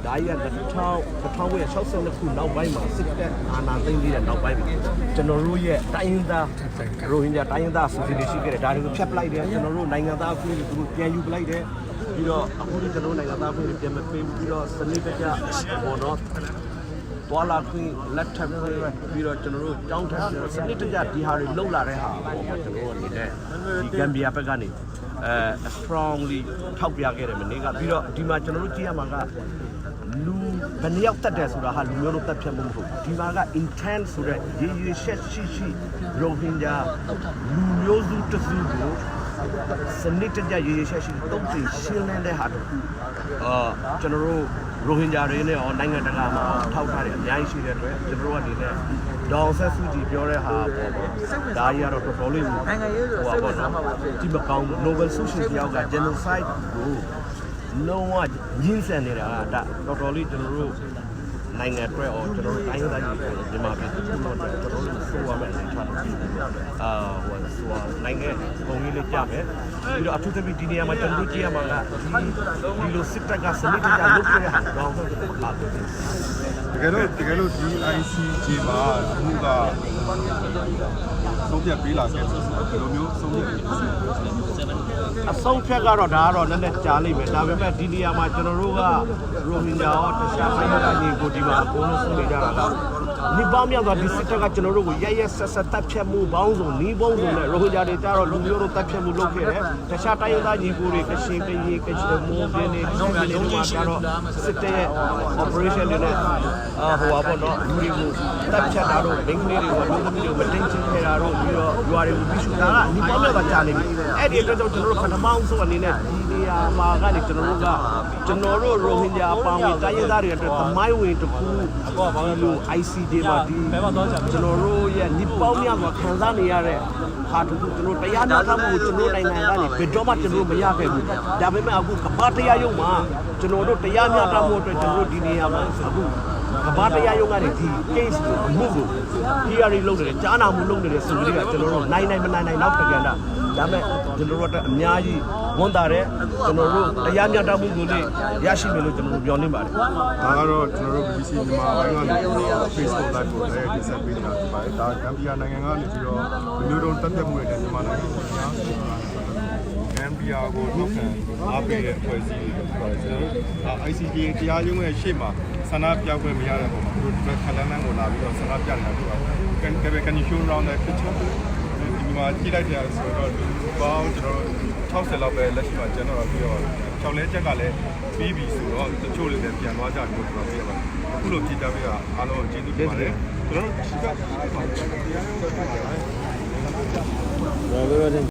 ဒါကြီးက1960ခုနောက်ပိုင်းမှာစစ်တပ်အာဏာသိမ်းပြီးတဲ့နောက်ပိုင်းကျွန်တော်တို့ရဲ့တိုင်းရင်းသားရိုဟင်ဂျာတိုင်းရင်းသားစုစည်းနေရှိခဲ့တယ်ဒါတွေကိုဖျက်ပလိုက်တယ်ကျွန်တော်တို့နိုင်ငံသားအခွင့်အရေးတွေကိုပြန်ယူပလိုက်တယ်ပြီးတော့အခုဒီကျွန်တော်နိုင်ငံသားအခွင့်အရေးပြန်မပေးဘူးပြီးတော့စနစ်တကျပေါ်တော့တွာလာခွင့်လက်ထပ်ပြီးတော့ကျွန်တော်တို့ကြောင်းထပ်စနစ်တကျဒီဟာတွေလှုပ်လာတဲ့ဟာပေါ့ကျွန်တော်တို့အနေနဲ့ဒီဂမ်ဘီယာဘက်ကနေstrongly ထောက်ပြခဲ့တယ်မနေ့ကပြီးတော့ဒီမှာကျွန်တော်တို့ကြည့်ရမှာကလူဘယ်နှယောက်တက်တယ်ဆိုတာဟာလူမျိုးတို့တက်ဖြတ်မှုမဟုတ်ဘူးဒီမှာက intent ဆိုတဲ့ရေရှက်ရှိရိုဟင်ဂျာလူမျိုးစုတစုကိုစနစ်တကျရေရှက်ရှိတုံ့ပြန်ရှင်းလင်းတဲ့ဟာတို့ကျွန်တော်တို့ရိုဟင်ဂျာတွေနဲ့ရောနိုင်ငံတကာမှာထောက်ထားတယ်အများကြီးရှိတဲ့အတွက်ကျွန်တော်တို့အနေနဲ့ဒေါ်ဆက်စုကြည်ပြောတဲ့ဟာပေါ့ဒါကြီးကတော့တော်တော်လေးဟိုပါပေါ့နော်ဒီမကောင်း Nobel Social တယောက်က genocide ကိုလုံးဝညှင်းဆန်နေတာကဒါတော်တော်လေးကျွန်တော်တို့နိုင်ငံအတွက်ရောကျွန်တော်တို့တိုင်းဒေသကြီးဒီမှာပြည်သူတို့တော်တော်လေးဆိုးရမယ်အနေထားလို့နိုင်ငံပုံရိပ်လေးကြမယ်ပြီးတော့အထူးသဖြင့်ဒီနေရာမှာကျွန်တော်တို့ကြည့်ရမှာကဒီလိုစစ်တပ်ကစနစ်တကျလုပ်ခဲ့တဲ့ဟာတော့ပါတယ်တကယ်လို့ဒီ ICJ မှာအခုကဆုံးဖြတ်ပေးလာခဲ့ဆိုတော့ဒီလိုမျိုးဆုံးဖြတ်ပေးအဆုံးဖြတ်ကတော့ဒါကတော့နည်းနည်းကြားလိမ့်မယ်ဒါပေမဲ့ဒီနေရာမှာကျွန်တော်တို့ကရိုဟင်ဂျာရောတခြားတိုင်းဒေသကြီးကိုဒီမှာအကုန်လုံးဆုံးနေကြတာကဒီပေါင်းမြောက်သွားဒီစစ်တပ်ကကျွန်တော်တို့ကိုရဆက်တပ်ဖြတ်မှုပေါင်းစုံနီးပေါင်းစုံနဲ့ရိုဟင်ဂျာတွေကြတော့လူမျိုးတို့တပ်ဖြတ်မှုလုပ်ခဲ့တယ်တခြားတိုင်းဒေသကြီးကိုတွေကရှင်းကရင်ကချင်မိုးပြင်းနေကျွန်တော်တို့မှာတော့စစ်တပ်ရဲ့ operation တွေနဲ့ဟိုပါပေါ့နော်လူတွေကိုတပ်ဖြတ်တာတော့ဘင်္ဂလီတွေကိုလူသမီးတွေကိုမတင်ချင်ခဲ့တာတော့ပြီးတော့ရွာတွေကိုပြီးရှုတာကဒီပေါင်းမြောက်သွားကြာနေပြီအဲ့ဒီအတွက်ကြောင့်ကျွန်တော်တို့ပထမဆုံးအနေနဲ့ဒီနေရာမှာကနေကျွန်တော်တို့ရိုဟင်ဂျာအပေါင်းတိုင်းဒေသတွေအတွက်သမိုင်းဝင်တစ်ခုဘာလို့ ICJ မှာဒီကျွန်တော်တို့ရဲ့ဒီပေါင်းများစွာခံစားနေရတဲ့ဟာတူကျွန်တော်တရားမျှတမှုကိုကျွန်တော်နိုင်ငံကနေဘယ်တော့မှကျွန်တော်မရခဲ့ဘူးဒါပေမဲ့အခုကမ္ဘာတရားရုံးမှာကျွန်တော်တို့တရားမျှတမှုအတွက်ကျွန်တော်တို့ဒီနေရာမှာအခုကမ္ဘာတရားရုံးကနေဒီ case ကိုအမှုကို hearing လုပ်နေတယ်ကြားနာမှုလုပ်နေတယ်ဆိုပြီးတော့ကျွန်တော်တို့နိုင်မနိုင်နောက်ပြန်တာဒါပေမဲ့ကျွန်တော်တို့အများကြီးဝန်တာတယ်ကျွန်တော်တို့တရားမျှတမှုကိုလည်းရရှိမယ်လို့ကျွန်တော်တို့ပြောနေပါတယ်ဒါကတော့ကျွန်တော်တို့ BC မြန်မာဘက်ကနေ Facebook live ကိုလည်းဒီဆက်ပေးနေတာဖြစ်ပါတယ်ဒါဂမ်ဘီယာနိုင်ငံကနေပြီးတော့မျိုးတုံးတက်မှုတွေနဲ့မြန်မာနိုင်ငံကိုညာဂမ်ဘီယာကိုထုတ်ခံအားပေးတဲ့အဖွဲ့အစည်းတွေဖြစ်ပါတယ်ကျွန်တော်တို့ ICJ တရားရုံးရဲ့ရှေ့မှာဆန္ဒပြပွဲမရတဲ့ပုံမှာသူတို့ခလန်းလန်းကိုလာပြီးတော့ဆန္ဒပြနေတာဖြစ်ပါတယ်can you show around that picture ဒီမှာကြည့်လိုက်ကြဆိုတော့ဘောင်းကျွန်တော်60လောက်ပဲလက်ရှိမှာကျွန်တော်ပြီးတော့6လဲချက်ကလည်းပြီးပြီဆိုတော့တချို့လေးလည်းပြန်သွားကြပြီးတော့ကျွန်တော်ပြရပါတယ်အခုလိုကြည့်ကြပြီးတော့အားလုံးကျေးဇူးတင်ပါတယ်ကျွန်တော်တို့